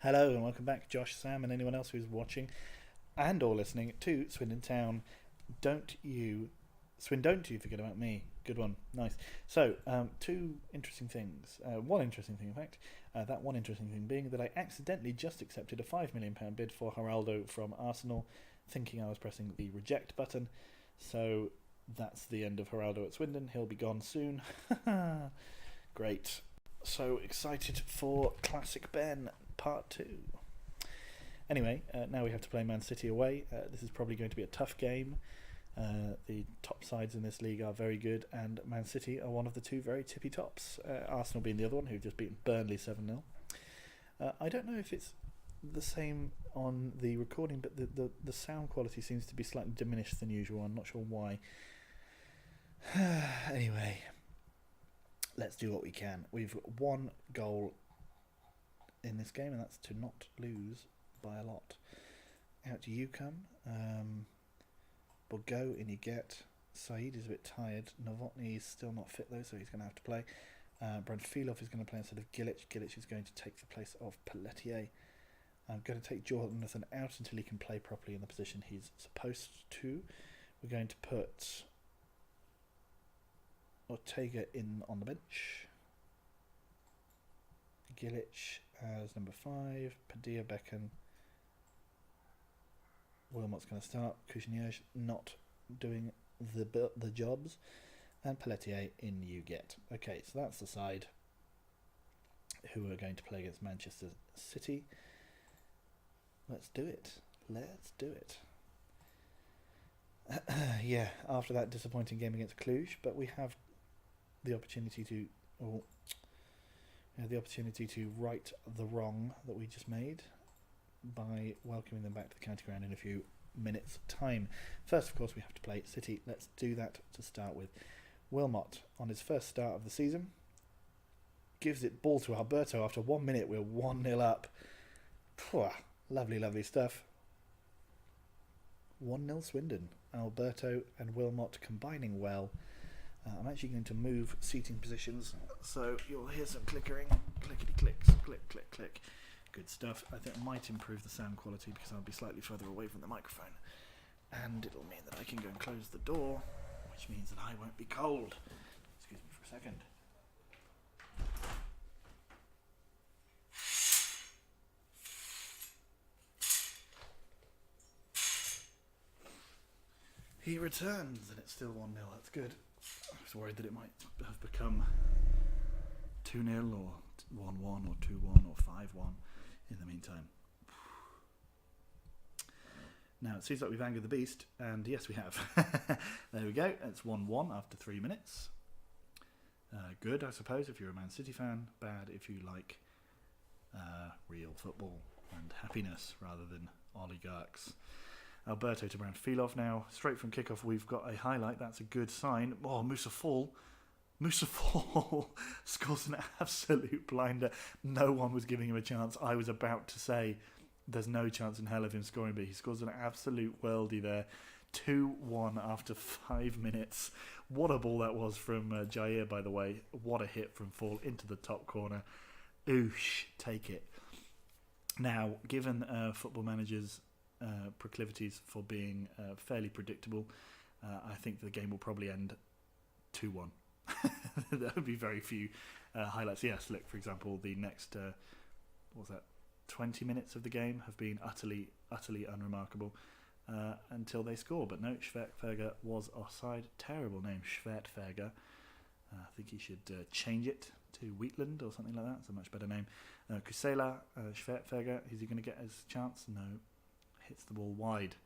Hello and welcome back, Josh, Sam, and anyone else who's watching and or listening to Swindon Town. Don't you, don't you forget about me. Good one, nice. So, two interesting things. One interesting thing, in fact. That one interesting thing being that I accidentally just accepted a £5 million bid for Geraldo from Arsenal, thinking I was pressing the reject button. So that's the end of Geraldo at Swindon. He'll be gone soon. Great. So excited for Classic Ben Part 2. Anyway, now we have to play Man City away. This is probably going to be a tough game. The top sides in this league are very good, and Man City are one of the two very tippy tops. Arsenal being the other one, who've just beaten Burnley 7-0. I don't know if it's the same on the recording, but the sound quality seems to be slightly diminished than usual. I'm not sure why. Anyway, let's do what we can. We've got one goal in this game, and that's to not lose by a lot. Out you come. Go in you get. Saeed is a bit tired. Novotny is still not fit though, so he's going to have to play. Branfilov is going to play instead of Gilic. Gilic is going to take the place of Pelletier. I'm going to take Jordan out until he can play properly in the position he's supposed to. We're going to put Ortega in on the bench. Gilic as number 5. Padilla, Beckham. Wilmot's going to start. Kuzhnierz not doing the jobs. And Pelletier in you get. Okay, so that's the side who are going to play against Manchester City. Let's do it. Let's do it. Yeah, after that disappointing game against Cluj, but we have the opportunity to right the wrong that we just made by welcoming them back to the county ground in a few minutes' time. First, of course, we have to play City. Let's do that to start with. Wilmot, on his first start of the season, gives it ball to Alberto. After 1 minute, we're 1-0 up. Lovely, lovely stuff. 1-0 Swindon. Alberto and Wilmot combining well. I'm actually going to move seating positions, so you'll hear some clickering. Clickety clicks, click, click, click. Good stuff. I think I might improve the sound quality because I'll be slightly further away from the microphone. And it'll mean that I can go and close the door, which means that I won't be cold. Excuse me for a second. He returns, and it's still 1-0. That's good. I was worried that it might have become 2-0 or 1-1 or 2-1 or 5-1 in the meantime. Now, it seems like we've angered the beast, and yes, we have. There we go. It's 1-1 after 3 minutes. Good, I suppose, if you're a Man City fan. Bad if you like real football and happiness rather than oligarchs. Alberto to Branfilov now. Straight from kickoff, we've got a highlight. That's a good sign. Oh, Musa Fall scores an absolute blinder. No one was giving him a chance. I was about to say there's no chance in hell of him scoring, but he scores an absolute worldie there. 2-1 after 5 minutes. What a ball that was from Jair, by the way. What a hit from Fall into the top corner. Oosh, take it. Now, given Football Manager's proclivities for being fairly predictable, I think the game will probably end 2-1. There would be very few highlights. Yes, look, for example, the next 20 minutes of the game have been utterly unremarkable until they score. But no, Schwertferger was offside. Terrible name, Schwertferger. I think he should change it to Wheatland or something like that. It's a much better name. Kusela, Schwertferger, is he going to get his chance? No. Hits the ball wide.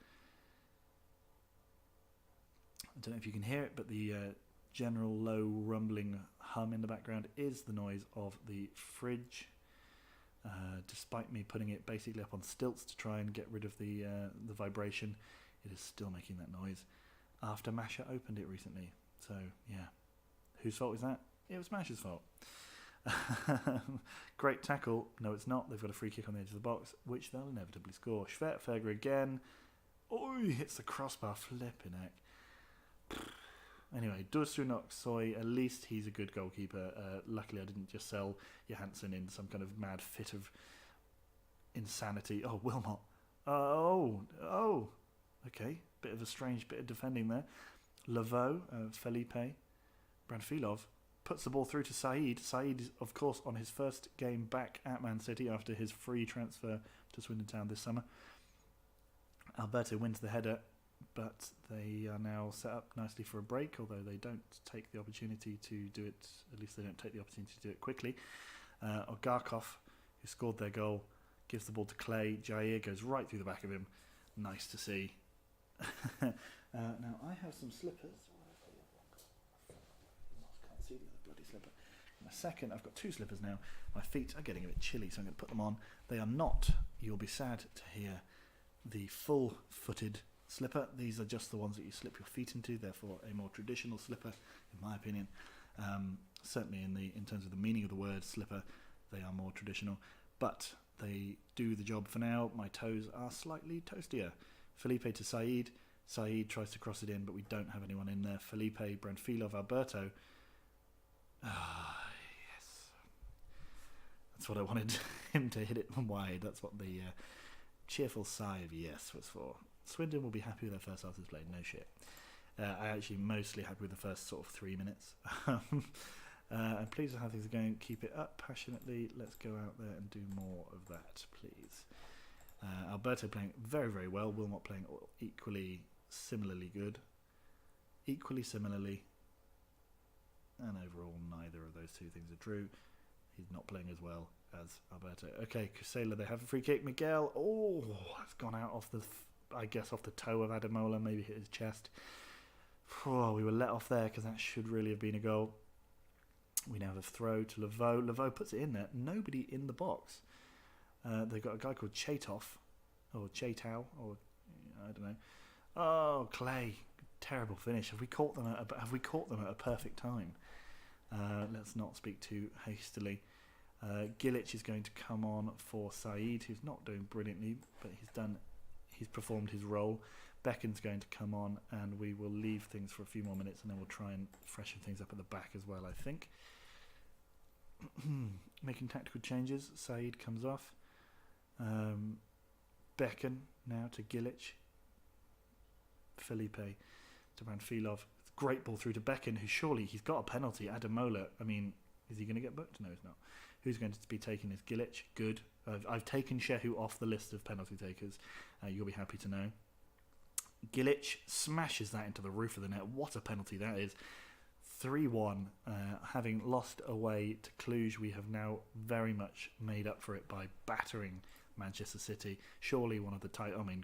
I don't know if you can hear it, but the general low rumbling hum in the background is the noise of the fridge. Despite me putting it basically up on stilts to try and get rid of the vibration, it is still making that noise after Masha opened it recently. So yeah, whose fault is that? It was Masha's fault. Great tackle. No, it's not. They've got a free kick on the edge of the box, which they'll inevitably score. Schwertferger again. Oh, he hits the crossbar. Flipping heck. Anyway, Dursunok Soy, at least he's a good goalkeeper. Luckily, I didn't just sell Johansson in some kind of mad fit of insanity. Oh, Wilmot. Okay. Bit of a strange bit of defending there. Laveau, Felipe, Branfilov puts the ball through to Said. Said is, of course, on his first game back at Man City after his free transfer to Swindon Town this summer. Alberto wins the header, but they are now set up nicely for a break, although they don't take the opportunity to do it, at least they don't take the opportunity to do it quickly. Ogarkov, who scored their goal, gives the ball to Clay. Jair goes right through the back of him. Nice to see. Now, I have some slippers. Can't see the other bloody slipper. In a second, I've got two slippers now. My feet are getting a bit chilly, so I'm going to put them on. They are not, you'll be sad to hear, the full-footed slipper. These are just the ones that you slip your feet into, therefore a more traditional slipper, in my opinion. Certainly in terms of the meaning of the word slipper, they are more traditional, but they do the job for now. My toes are slightly toastier. Felipe to Said. Said tries to cross it in, but we don't have anyone in there. Felipe, Branfilov, Alberto. Yes. That's what I wanted him to hit it wide. That's what the cheerful sigh of yes was for. Swindon will be happy with their first half played, no shit. I actually mostly happy with the first sort of 3 minutes. I'm pleased with how things are going. Keep it up passionately. Let's go out there and do more of that, please. Alberto playing very, very well. Wilmot playing equally similarly good. Equally similarly. And overall, neither of those two things are true. He's not playing as well as Alberto. Okay, Casella, they have a free kick. Miguel, it's gone out off the, off the toe of Adamola, maybe hit his chest. We were let off there because that should really have been a goal. We now have a throw to Laveau. Laveau puts it in there. Nobody in the box. They've got a guy called Chatov, or Chatau, or I don't know. Oh, Clay, terrible finish. Have we caught them at a perfect time? Let's not speak too hastily. Gilic is going to come on for Said, who's not doing brilliantly, but he's performed his role. Becken's going to come on, and we will leave things for a few more minutes, and then we'll try and freshen things up at the back as well, I think. Making tactical changes. Said comes off. Becken now to Gilic. Felipe to Branfilov. Great ball through to Becken, who surely he's got a penalty. Adamola, I mean, is he going to get booked? No, he's not. Who's going to be taking his Gilic? Good. I've taken Shehu off the list of penalty takers. You'll be happy to know. Gilic smashes that into the roof of the net. What a penalty that is. 3-1. Having lost away to Cluj, we have now very much made up for it by battering Manchester City. Surely one of the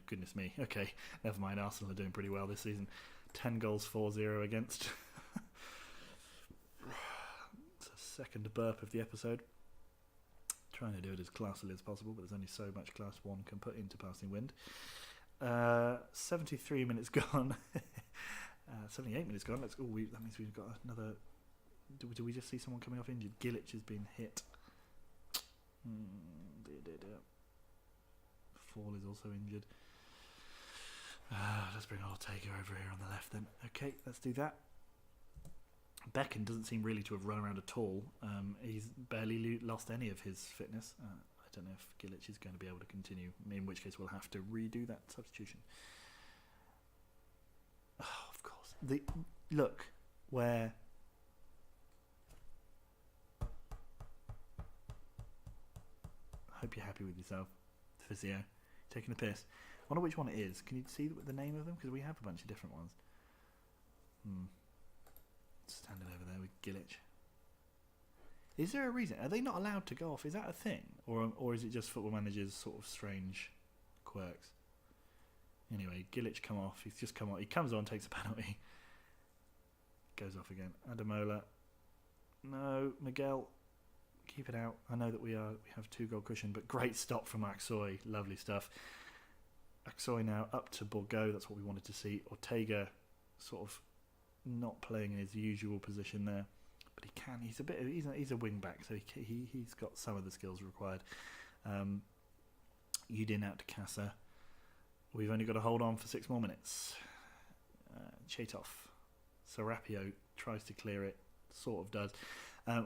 goodness me. Okay, never mind. Arsenal are doing pretty well this season. 10 goals, 4-0 against. It's a second burp of the episode. Trying to do it as classily as possible, but there's only so much class one can put into passing wind. 73 minutes gone. 78 minutes gone. That means we've got another. Do we just see someone coming off injured? Gilic has been hit. Fall is also injured. Let's bring Ortega over here on the left then. Okay, let's do that. Becken doesn't seem really to have run around at all. He's barely lost any of his fitness. I don't know if Gilic is going to be able to continue, in which case we'll have to redo that substitution. Oh, of course. Look where. I hope you're happy with yourself, physio. Taking a piss. I wonder which one it is. Can you see the name of them? Because we have a bunch of different ones. Standing over there with Gilic. Is there a reason? Are they not allowed to go off? Is that a thing? Or is it just Football Manager's sort of strange quirks? Anyway, Gilic come off. He's just come on. He comes on, takes a penalty. Goes off again. Adamola. No, Miguel. Keep it out. I know that we have 2-goal cushion, but great stop from Aksoy. Lovely stuff. Aksoy now up to Borgo. That's what we wanted to see. Ortega sort of not playing in his usual position there, but he can. He's a wing back, so he's got some of the skills required. Udin out to Casa. We've only got to hold on for 6 more minutes. Chatov. Serapio tries to clear it. Sort of does.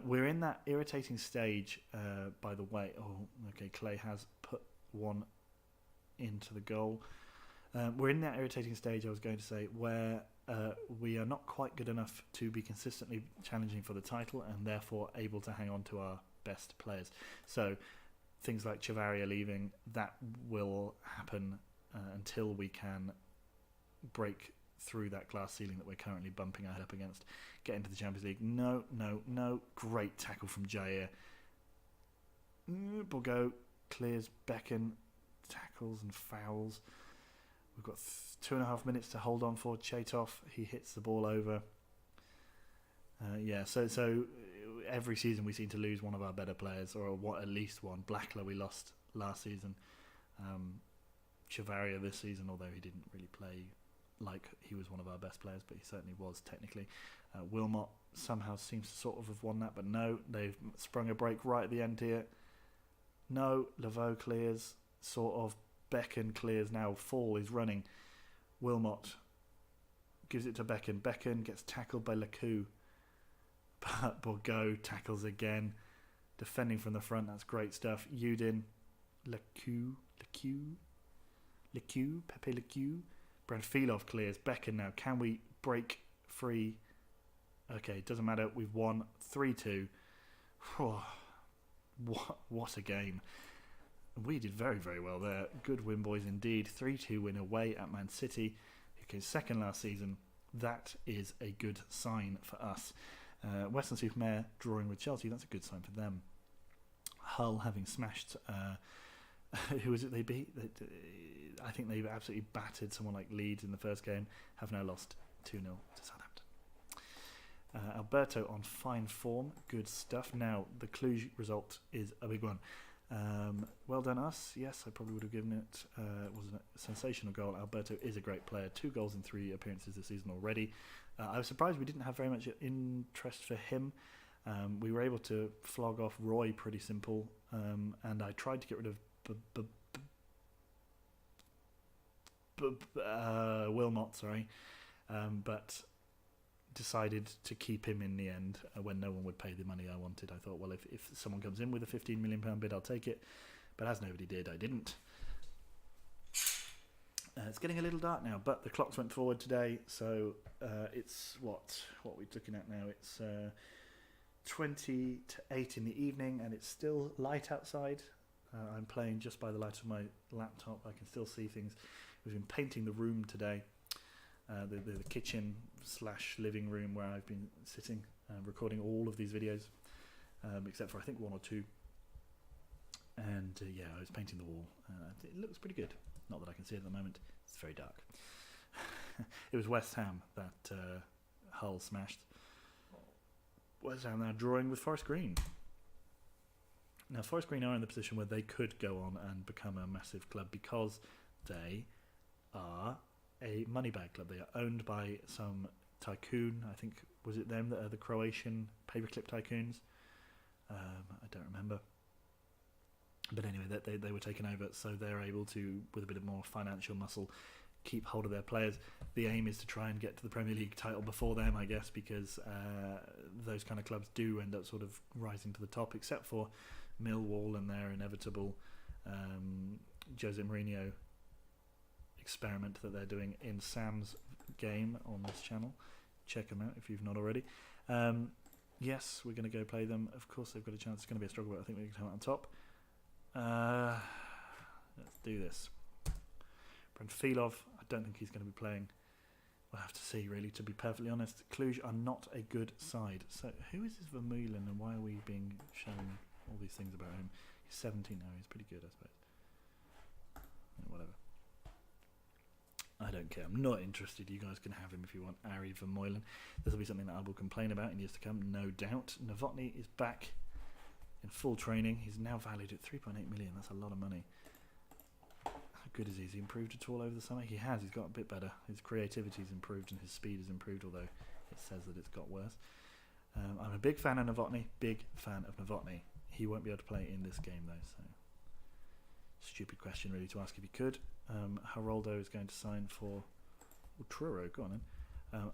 We're in that irritating stage, by the way. Oh, okay. Clay has put one into the goal. We're in that irritating stage, I was going to say, where we are not quite good enough to be consistently challenging for the title and therefore able to hang on to our best players. So things like Chavaria leaving, that will happen until we can break through that glass ceiling that we're currently bumping our head up against. Get into the Champions League. No. Great tackle from Jair. Borgo clears Becken, tackles and fouls. We've got 2.5 minutes to hold on for Chetov. He hits the ball over. So every season we seem to lose one of our better players, or at least one. Blackler we lost last season. Chavaria this season, although he didn't really play like he was one of our best players, but he certainly was technically. Wilmot somehow seems to sort of have won that, but no, they've sprung a break right at the end here. No, Laveau clears, sort of. Becken clears now. Fall is running. Wilmot gives it to Becken. Becken gets tackled by Lecou. But Borgo tackles again. Defending from the front, that's great stuff. Udin, Pepe Lecou. Brandfilov clears. Becken now. Can we break free? Okay, doesn't matter. We've won 3-2. What a game. We did very, very well there. Good win, boys, indeed. 3-2 win away at Man City, who came second last season. That is a good sign for us. Weston-super-Mare drawing with Chelsea. That's a good sign for them. Hull having smashed... who was it they beat? I think they absolutely battered someone like Leeds in the first game. Have now lost 2-0 to Southampton. Alberto on fine form. Good stuff. Now, the Cluj result is a big one. Well done us. Yes, I probably would have given it. It was a sensational goal. Alberto is a great player. 2 goals in 3 appearances this season already. I was surprised we didn't have very much interest for him. We were able to flog off Roy pretty simple, and I tried to get rid of Wilmot, but decided to keep him in the end when no one would pay the money I wanted. I thought, well, if someone comes in with a £15 million bid, I'll take it. But as nobody did, I didn't. It's getting a little dark now, but the clocks went forward today, so it's what we're looking at now. It's 20 to 8 in the evening, and it's still light outside. I'm playing just by the light of my laptop. I can still see things. We've been painting the room today. The kitchen / living room where I've been sitting recording all of these videos, except for I think 1 or 2. And I was painting the wall. It looks pretty good. Not that I can see it at the moment. It's very dark. It was West Ham that Hull smashed. West Ham now drawing with Forest Green. Now Forest Green are in the position where they could go on and become a massive club because they are a money bag club. They are owned by some tycoon. I think, was it them that are the Croatian paperclip tycoons? I don't remember. But anyway, they were taken over, so they're able to, with a bit of more financial muscle, keep hold of their players. The aim is to try and get to the Premier League title before them, I guess, because those kind of clubs do end up sort of rising to the top, except for Millwall and their inevitable Jose Mourinho experiment that they're doing in Sam's game on this channel. Check them out if you've not already. Yes, we're going to go play them. Of course, they've got a chance. It's going to be a struggle, but I think we can come out on top. Let's do this. Brandfilov, I don't think he's going to be playing. We'll have to see, really, to be perfectly honest. Cluj are not a good side. So, who is this Vermeulen, and why are we being shown all these things about him? He's 17 now. He's pretty good, I suppose. Whatever. I don't care. I'm not interested. You guys can have him if you want. Ari Vermeulen. This will be something that I will complain about in years to come, no doubt. Novotny is back in full training. He's now valued at 3.8 million. That's a lot of money. How good is he? Has he improved at all over the summer? He has. He's got a bit better. His creativity's improved and his speed has improved, although it says that it's got worse. I'm a big fan of Novotny. Big fan of Novotny. He won't be able to play in this game, though, so... Stupid question, really, to ask if he could. Geraldo is going to sign for Truro. Go on then.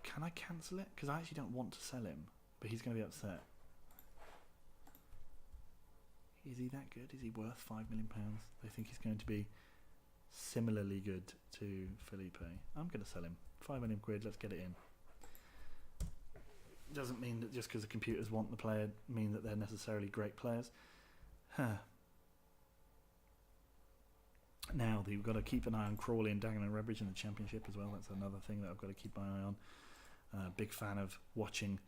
Can I cancel it? Because I actually don't want to sell him, but he's going to be upset. Is he that good? Is he worth £5 million? They think he's going to be similarly good to Felipe. I'm going to sell him. £5 million, let's get it in. Doesn't mean that just because the computers want the player mean that they're necessarily great players. Now you've got to keep an eye on Crawley and Dagenham and Redbridge in the Championship as well. That's another thing that I've got to keep my eye on. Big fan of watching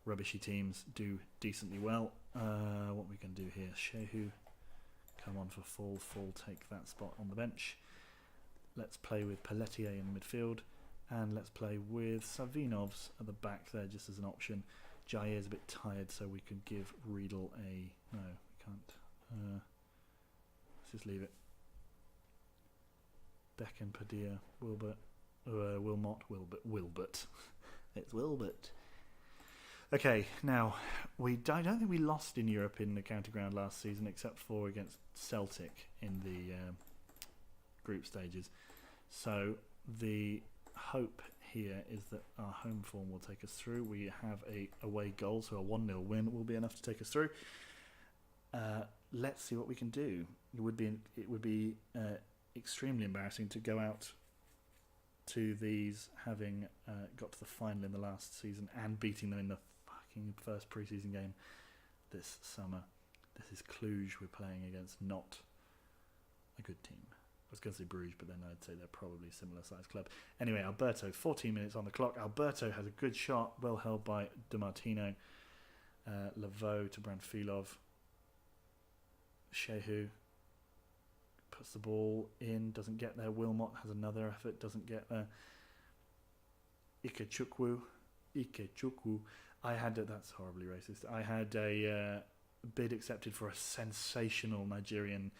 rubbishy teams do decently well. What we can do here, Shehu, come on for full take that spot on the bench. Let's play with Pelletier in midfield, and let's play with Savinovs at the back there just as an option. Jair's a bit tired, so we can give Riedel a... No, we can't. Let's just leave it. Becken, Padilla, Wilbert, Wilbert. It's Wilbert. Okay, now I don't think we lost in Europe in the county ground last season, except for against Celtic in the group stages. So the hope here is that our home form will take us through. We have a away goal, so a 1-0 win will be enough to take us through. Let's see what we can do. It would be extremely embarrassing to go out to these having got to the final in the last season and beating them in the fucking first pre-season game this summer. This is Cluj we're playing against, not a good team. I was going to say Bruges, but then I'd say they're probably a similar sized club. Anyway, Alberto, 14 minutes on the clock. Alberto has a good shot, well held by Di Martino. Laveau to Branfilov. Shehu puts the ball in, doesn't get there. Wilmot has another effort, doesn't get there. Ikechukwu. That's horribly racist. I had a bid accepted for a sensational Nigerian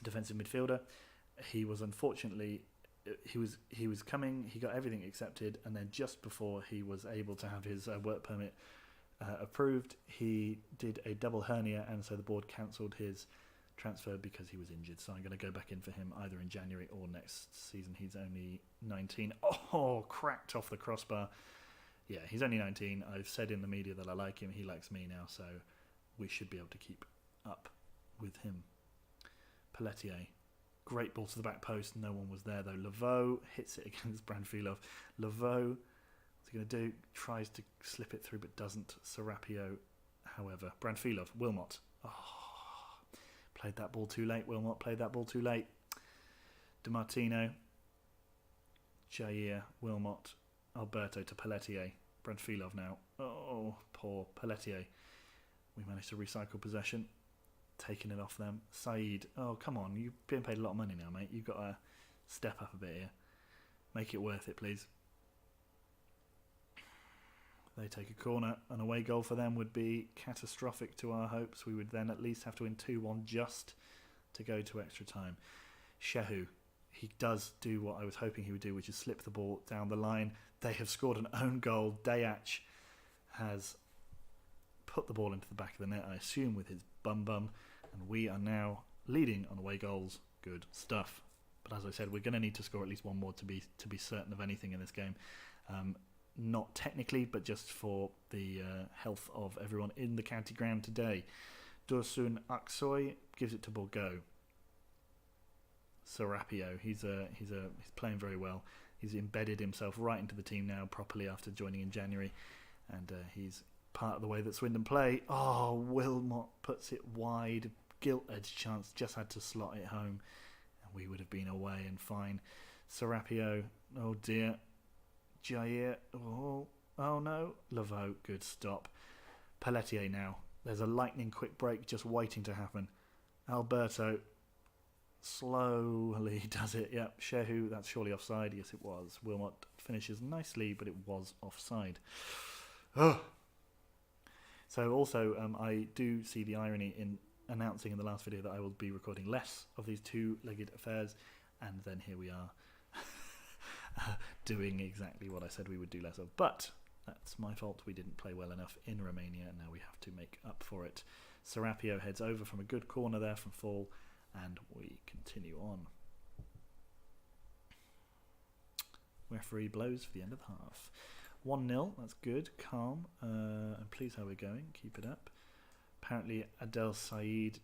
defensive midfielder. He was unfortunately he was coming. He got everything accepted, and then just before he was able to have his work permit approved, he did a double hernia, and so the board cancelled his transfer because he was injured. So I'm going to go back in for him either in January or next season. He's only 19. Oh, cracked off the crossbar. Yeah, he's only 19. I've said in the media that I like him. He likes me now, so we should be able to keep up with him. Pelletier, great ball to the back post. No one was there though. Laveau hits it against Branfilov. Laveau, what's he going to do? Tries to slip it through but doesn't. Serapio, however. Branfilov, Wilmot. Oh, played that ball too late. Wilmot played that ball too late. Di Martino, Jair, Wilmot, Alberto to Pelletier. Branfilov now. Oh, poor Pelletier. We managed to recycle possession. Taking it off them. Saeed, oh come on, you've been paid a lot of money now, mate. You've got to step up a bit here. Make it worth it, please. They take a corner. An away goal for them would be catastrophic to our hopes. We would then at least have to win 2-1 just to go to extra time. Shehu, he does do what I was hoping he would do, which is slip the ball down the line. They have scored an own goal. Dayach has put the ball into the back of the net, I assume with his bum, and we are now leading on away goals. Good stuff. But as I said, we're going to need to score at least one more to be certain of anything in this game. Not technically, but just for the health of everyone in the county ground today. Dursun Aksoy gives it to Borgo. Serapio, he's playing very well. He's embedded himself right into the team now properly after joining in January, and he's part of the way that Swindon play. Oh, Wilmot puts it wide. Gilt-edged chance, just had to slot it home, and we would have been away and fine. Serapio, oh dear. Jair, oh no. Laveau, good stop. Pelletier now. There's a lightning quick break just waiting to happen. Alberto slowly does it. Yep, Shehu, that's surely offside. Yes, it was. Wilmot finishes nicely, but it was offside. Oh. So also, I do see the irony in announcing in the last video that I will be recording less of these two-legged affairs, and then here we are doing exactly what I said we would do less of. But that's my fault. We didn't play well enough in Romania, and now we have to make up for it. Serapio heads over from a good corner there from Fall, and we continue on. Referee blows for the end of the half. 1-0, that's good, calm, and please how we're going, keep it up. Apparently Adel Saeed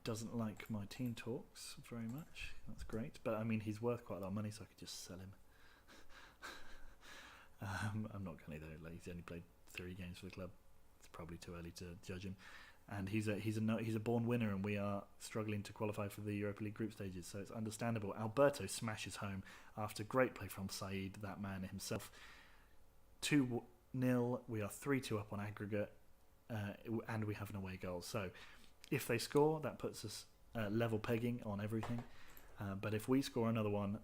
doesn't like my team talks very much. That's great. But I mean, he's worth quite a lot of money, so I could just sell him. I'm not going to though. Like, he's only played 3 games for the club. It's probably too early to judge him. And he's a born winner, and we are struggling to qualify for the Europa League group stages, so it's understandable. Alberto smashes home after great play from Saeed, that man himself. 2-0. We are 3-2 up on aggregate, and we have an away goal. So if they score, that puts us level pegging on everything. But if we score another one,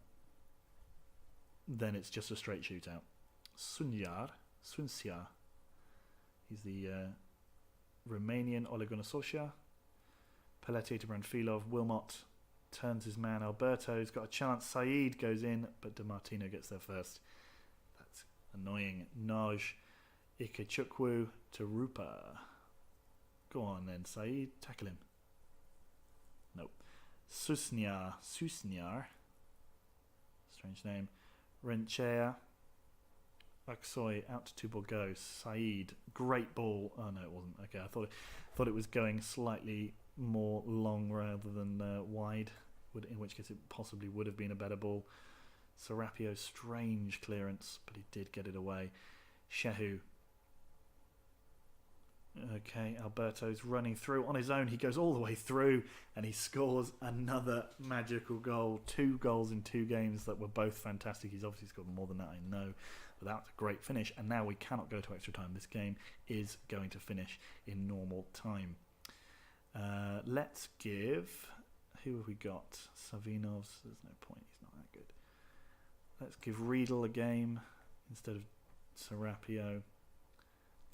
then it's just a straight shootout. Swinsjar. He's the Romanian Oligonosocia. Pelletier to Branfilov. Wilmot turns his man. Alberto's got a chance. Saeed goes in, but Di Martino gets there first. That's annoying. Naj Ikechukwu to Rupa. Go on then, Saeed. Tackle him. Nope. Susnyar. Strange name. Renchea. Aksoy out to Borgo. Saeed, great ball. Oh no, it wasn't. Okay, I thought it was going slightly more long rather than wide. In which case, it possibly would have been a better ball. Serapio, strange clearance, but he did get it away. Shehu. Okay, Alberto's running through on his own. He goes all the way through, and he scores another magical goal. 2 goals in 2 games that were both fantastic. He's obviously scored more than that, I know. But that was a great finish, and now we cannot go to extra time. This game is going to finish in normal time. Let's give... Who have we got? Savinov's. There's no point. He's not that good. Let's give Riedel a game instead of Serapio.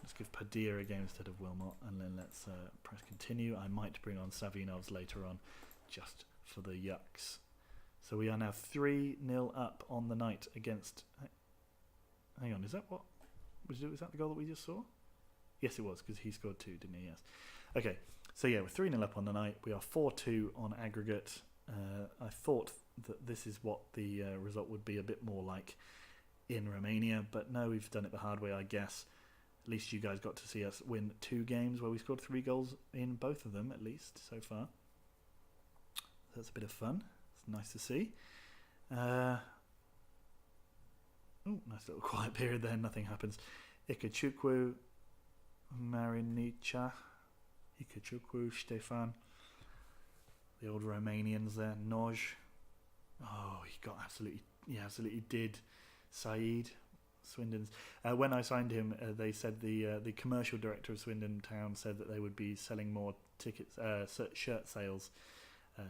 Let's give Padilla a game instead of Wilmot, and then let's press continue. I might bring on Savinov's later on, just for the yucks. So we are now 3-0 up on the night against... Hang on, is that what... Was that the goal that we just saw? Yes, it was, because he scored 2, didn't he? Yes. Okay, so yeah, we're 3-0 up on the night. We are 4-2 on aggregate. I thought that this is what the result would be a bit more like in Romania, but no, we've done it the hard way, I guess. At least you guys got to see us win 2 games where we scored 3 goals in both of them, at least, so far. That's a bit of fun. It's nice to see. Nice little quiet period there, nothing happens. Ikechukwu, Marinica, Ikechukwu, Stefan. The old Romanians there. Noj. Oh, he absolutely did. Saeed. Swindon's. When I signed him, they said the commercial director of Swindon Town said that they would be selling more tickets, shirt sales,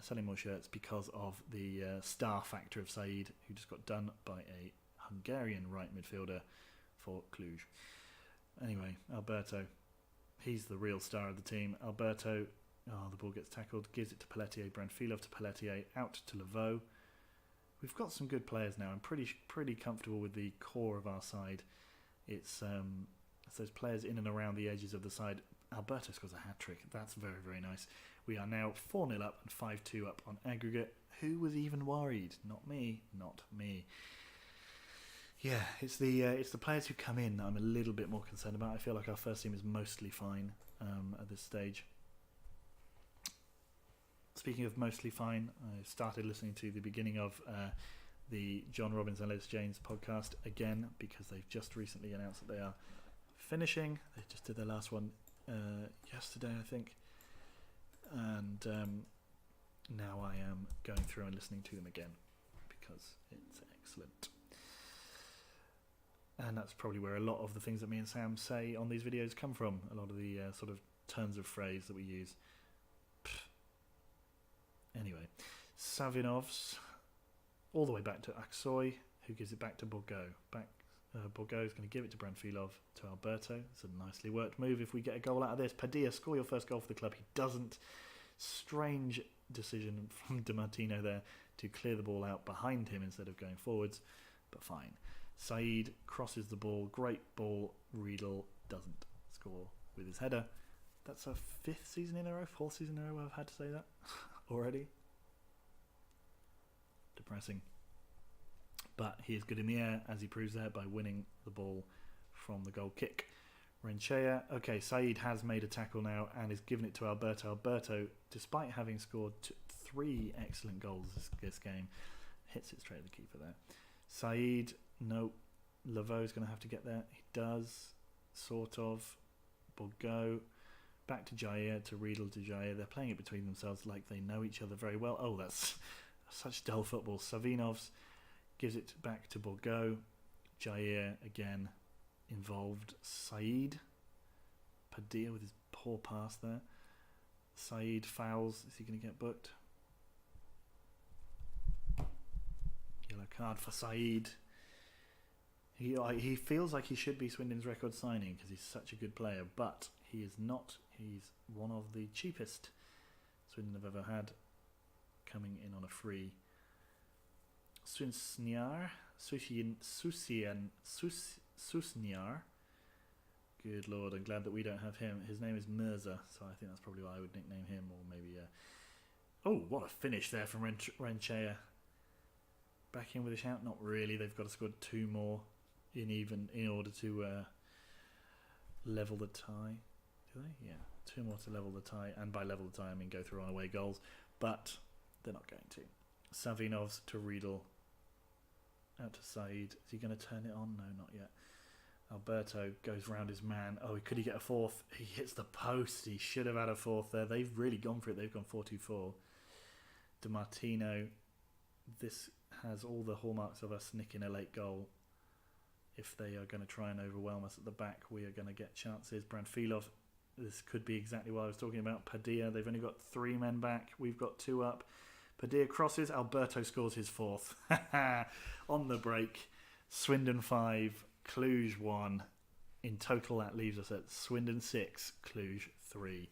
selling more shirts because of the star factor of Saeed, who just got done by a Hungarian right midfielder for Cluj. Anyway, Alberto, he's the real star of the team. Alberto, the ball gets tackled, gives it to Pelletier, Branfilov to Pelletier, out to Laveau. We've got some good players now. I'm pretty comfortable with the core of our side. It's those players in and around the edges of the side. Alberto scores a hat-trick. That's very, very nice. We are now 4-0 up and 5-2 up on aggregate. Who was even worried? Not me. Yeah, it's the players who come in that I'm a little bit more concerned about. I feel like our first team is mostly fine at this stage. Speaking of mostly fine, I started listening to the beginning of the John Robbins and Les Janes podcast again because they've just recently announced that they are finishing. They just did their last one yesterday, I think. And now I am going through and listening to them again because it's excellent. And that's probably where a lot of the things that me and Sam say on these videos come from. A lot of the sort of turns of phrase that we use. Anyway, Savinov's all the way back to Aksoy, who gives it back to Borgo. Borgo is going to give it to Branfilov to Alberto. It's a nicely worked move if we get a goal out of this. Padilla, score your first goal for the club. He doesn't. Strange decision from Di Martino there to clear the ball out behind him instead of going forwards, but fine. Saeed crosses the ball. Great ball. Riedel doesn't score with his header. That's our 4th season in a row I've had to say that already. Depressing. But he is good in the air, as he proves there by winning the ball from the goal kick. Renchea. Okay, Saeed has made a tackle now and is giving it to Alberto. Alberto, despite having scored 3 excellent goals this game, hits it straight at the keeper there. Saeed, no. Laveau's going to have to get there. He does, sort of. Bourgault, back to Jair, to Riedel, to Jair. They're playing it between themselves like they know each other very well. Oh, that's such dull football. Savinovs gives it back to Bourgault. Jair again involved. Saeed. Padilla with his poor pass there. Saeed fouls. Is he going to get booked? Yellow card for Saeed. He feels like he should be Swindon's record signing because he's such a good player, but he is not. He's one of the cheapest Swindon have ever had, coming in on a free. Susniar. Good lord, I'm glad that we don't have him. His name is Mirza, so I think that's probably why I would nickname him, or maybe... Oh, what a finish there from Renchea. Back in with a shout? Not really. They've got to score 2 more in order to level the tie. Do they? Yeah, 2 more to level the tie. And by level the tie, I mean go through on away goals. But they're not going to. Savinovs to Riedel. Out to Saeed. Is he going to turn it on? No, not yet. Alberto goes round his man. Oh, could he get a 4th? He hits the post. He should have had a 4th there. They've really gone for it. They've gone 4-2-4. Di Martino. This has all the hallmarks of us nicking a late goal. If they are going to try and overwhelm us at the back, we are going to get chances. Branfilov, this could be exactly what I was talking about. Padilla, they've only got 3 men back. We've got 2 up. Padilla crosses. Alberto scores his 4th. On the break. Swindon 5, Cluj 1. In total, that leaves us at Swindon 6, Cluj 3.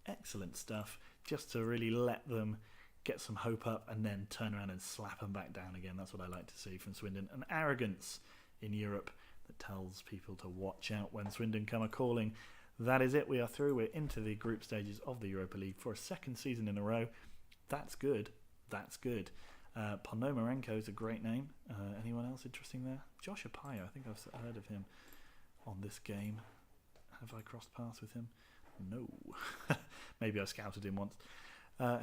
Excellent stuff. Just to really let them get some hope up and then turn around and slap them back down again. That's what I like to see from Swindon. An arrogance in Europe that tells people to watch out when Swindon come a-calling. That is it. We are through. We're into the group stages of the Europa League for a 2nd season in a row. That's good. That's good. Ponomarenko is a great name. Anyone else interesting there? Josh Apaya. I think I've heard of him on this game. Have I crossed paths with him? No. Maybe I scouted him once.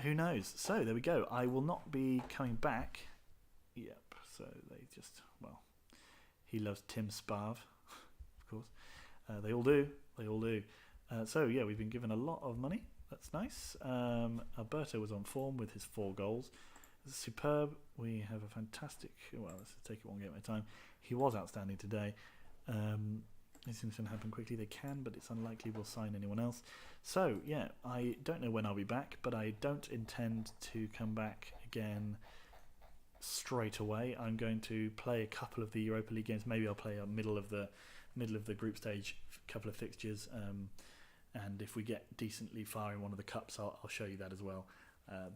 Who knows? So there we go. I will not be coming back. Yep. So they just, well, he loves Tim Spav, of course. They all do. They all do. So yeah, we've been given a lot of money. That's nice. Alberto was on form with his 4 goals. Superb. We have a fantastic. Well, let's take it one game at a time. He was outstanding today. These things can happen quickly. They can, but it's unlikely we'll sign anyone else. So, yeah, I don't know when I'll be back, but I don't intend to come back again straight away. I'm going to play a couple of the Europa League games. Maybe I'll play a middle of the group stage, couple of fixtures. And if we get decently far in one of the cups, I'll show you that as well.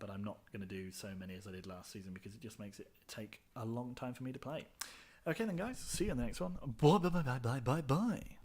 But I'm not going to do so many as I did last season because it just makes it take a long time for me to play. Okay then, guys. See you in the next one. Bye, bye, bye, bye, bye, bye.